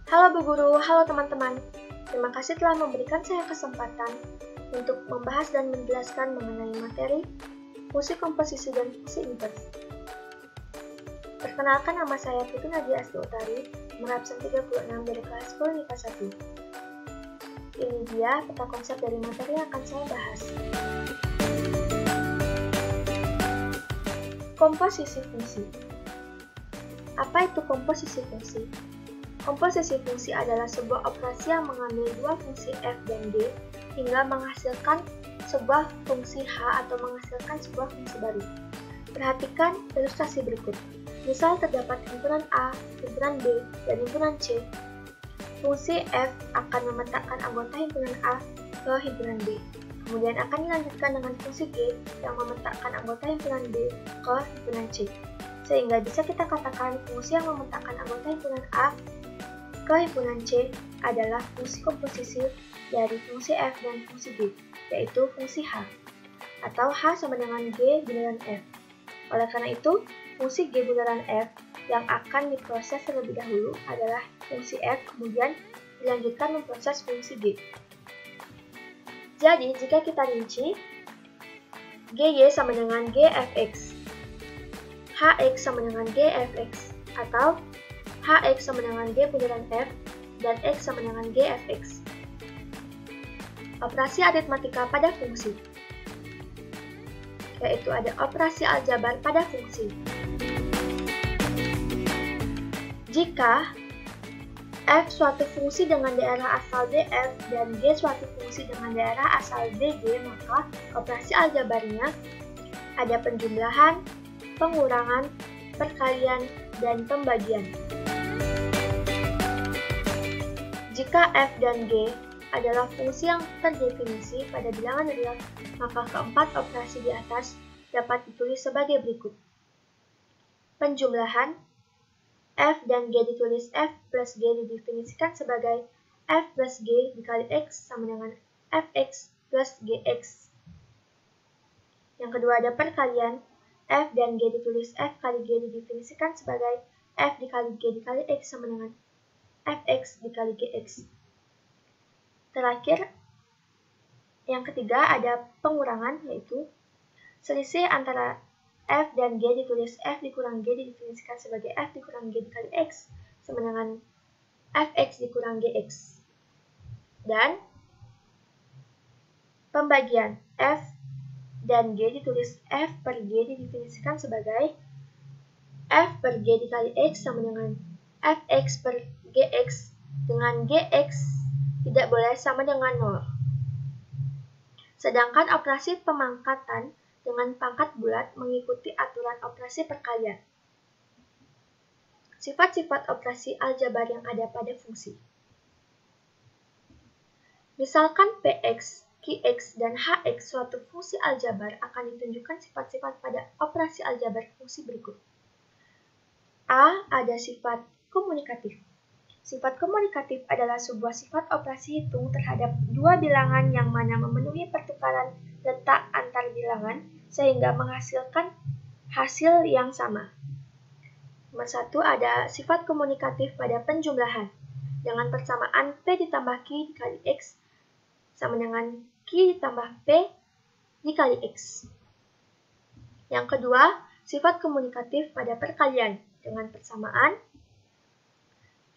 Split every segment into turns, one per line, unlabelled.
Halo Bu Guru, halo teman-teman. Terima kasih telah memberikan saya kesempatan untuk membahas dan menjelaskan mengenai materi fungsi komposisi dan fungsi invers. Perkenalkan, nama saya Putri Nadia Asti Utari, nomor absen 36 dari kelas 10 IPA 1. Ini dia peta konsep dari materi yang akan saya bahas. Komposisi fungsi. Apa itu komposisi fungsi? Komposisi fungsi adalah sebuah operasi yang mengambil dua fungsi f dan g hingga menghasilkan sebuah fungsi h atau menghasilkan sebuah fungsi baru. Perhatikan ilustrasi berikut. Misal terdapat himpunan A, himpunan B, dan himpunan C. Fungsi f akan memetakkan anggota himpunan A ke himpunan B. Kemudian akan dilanjutkan dengan fungsi g yang memetakkan anggota himpunan B ke himpunan C. Sehingga bisa kita katakan fungsi yang memetakkan anggota himpunan A ke himpunan C adalah fungsi komposisi dari fungsi f dan fungsi g, yaitu fungsi h, atau h sama dengan g bularan f. Oleh karena itu, fungsi g bularan f yang akan diproses terlebih dahulu adalah fungsi f, kemudian dilanjutkan memproses fungsi g. Jadi, jika kita rinci, GY sama dengan GFX, HX sama dengan GFX, atau HX sama dengan G bularan F, dan X sama dengan GFX. Operasi aritmatika pada fungsi, yaitu ada operasi aljabar pada fungsi. Jika F suatu fungsi dengan daerah asal df dan G suatu fungsi dengan daerah asal dg, maka operasi aljabarnya ada penjumlahan, pengurangan, perkalian, dan pembagian. Jika f dan g adalah fungsi yang terdefinisi pada bilangan real, maka keempat operasi di atas dapat ditulis sebagai berikut. Penjumlahan, f dan g ditulis f plus g didefinisikan sebagai f plus g dikali x sama dengan fx plus gx. Yang kedua ada perkalian, f dan g ditulis f kali g didefinisikan sebagai f dikali g dikali x sama dengan fx dikali gx. Terakhir, yang ketiga ada pengurangan, yaitu selisih antara f dan g ditulis f dikurang g didefinisikan sebagai f dikurang g dikali x sama dengan fx dikurang gx. Dan pembagian f dan g ditulis f per g didefinisikan sebagai f per g dikali x sama dengan fx per gx, dengan gx tidak boleh sama dengan 0. Sedangkan operasi pemangkatan dengan pangkat bulat mengikuti aturan operasi perkalian. Sifat-sifat operasi aljabar yang ada pada fungsi. Misalkan Px, Qx, dan Hx suatu fungsi aljabar akan ditunjukkan sifat-sifat pada operasi aljabar fungsi berikut. A. Ada sifat komunikatif. Sifat komunikatif adalah sebuah sifat operasi hitung terhadap dua bilangan yang mana memenuhi pertukaran letak antar bilangan sehingga menghasilkan hasil yang sama. Nomor 1 ada sifat komunikatif pada penjumlahan dengan persamaan P ditambah Q dikali X sama dengan Q ditambah P dikali X. Yang kedua, sifat komunikatif pada perkalian dengan persamaan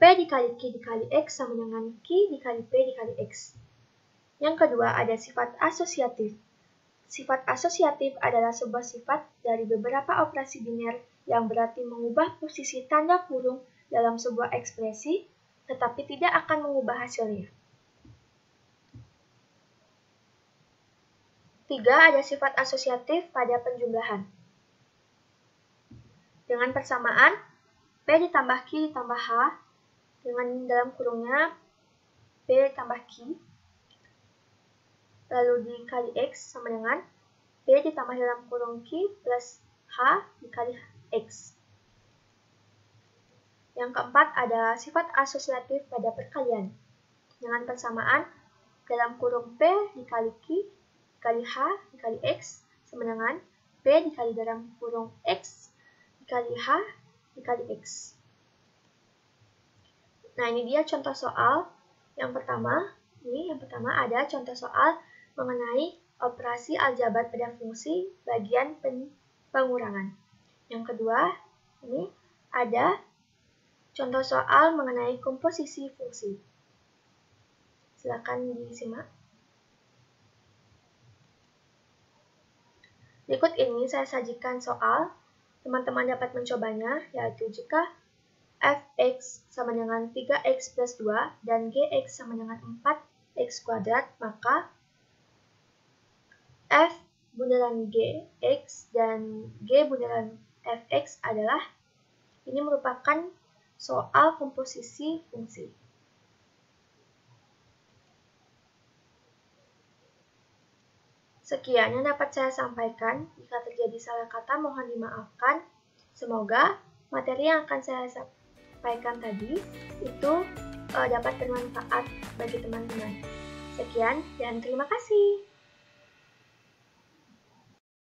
P dikali Q dikali X sama dengan Q dikali P dikali X. Yang kedua ada sifat asosiatif. Sifat asosiatif adalah sebuah sifat dari beberapa operasi biner yang berarti mengubah posisi tanda kurung dalam sebuah ekspresi, tetapi tidak akan mengubah hasilnya. 3. Ada sifat asosiatif pada penjumlahan. Dengan persamaan P ditambah Q ditambah H dengan dalam kurungnya P ditambah Q, lalu dikali X sama dengan P ditambah dalam kurung Q plus H dikali X. Yang keempat ada sifat asosiatif pada perkalian dengan persamaan dalam kurung P dikali Q dikali H dikali X sama dengan P dikali dalam kurung X dikali H dikali X. Nah, ini dia contoh soal yang pertama. Yang pertama ada contoh soal mengenai operasi aljabar pada fungsi bagian pengurangan. Yang kedua, ini ada contoh soal mengenai komposisi fungsi. Silakan disimak. Berikut ini saya sajikan soal. Teman-teman dapat mencobanya, yaitu jika fx sama dengan 3x plus 2 dan gx sama dengan 4x kuadrat, maka f bundaran gx dan g bundaran fx adalah, ini merupakan soal komposisi fungsi. Sekian yang dapat saya sampaikan. Jika terjadi salah kata, mohon dimaafkan. Semoga materi yang akan saya sampaikan tadi itu dapat bermanfaat bagi teman-teman. Sekian dan terima kasih.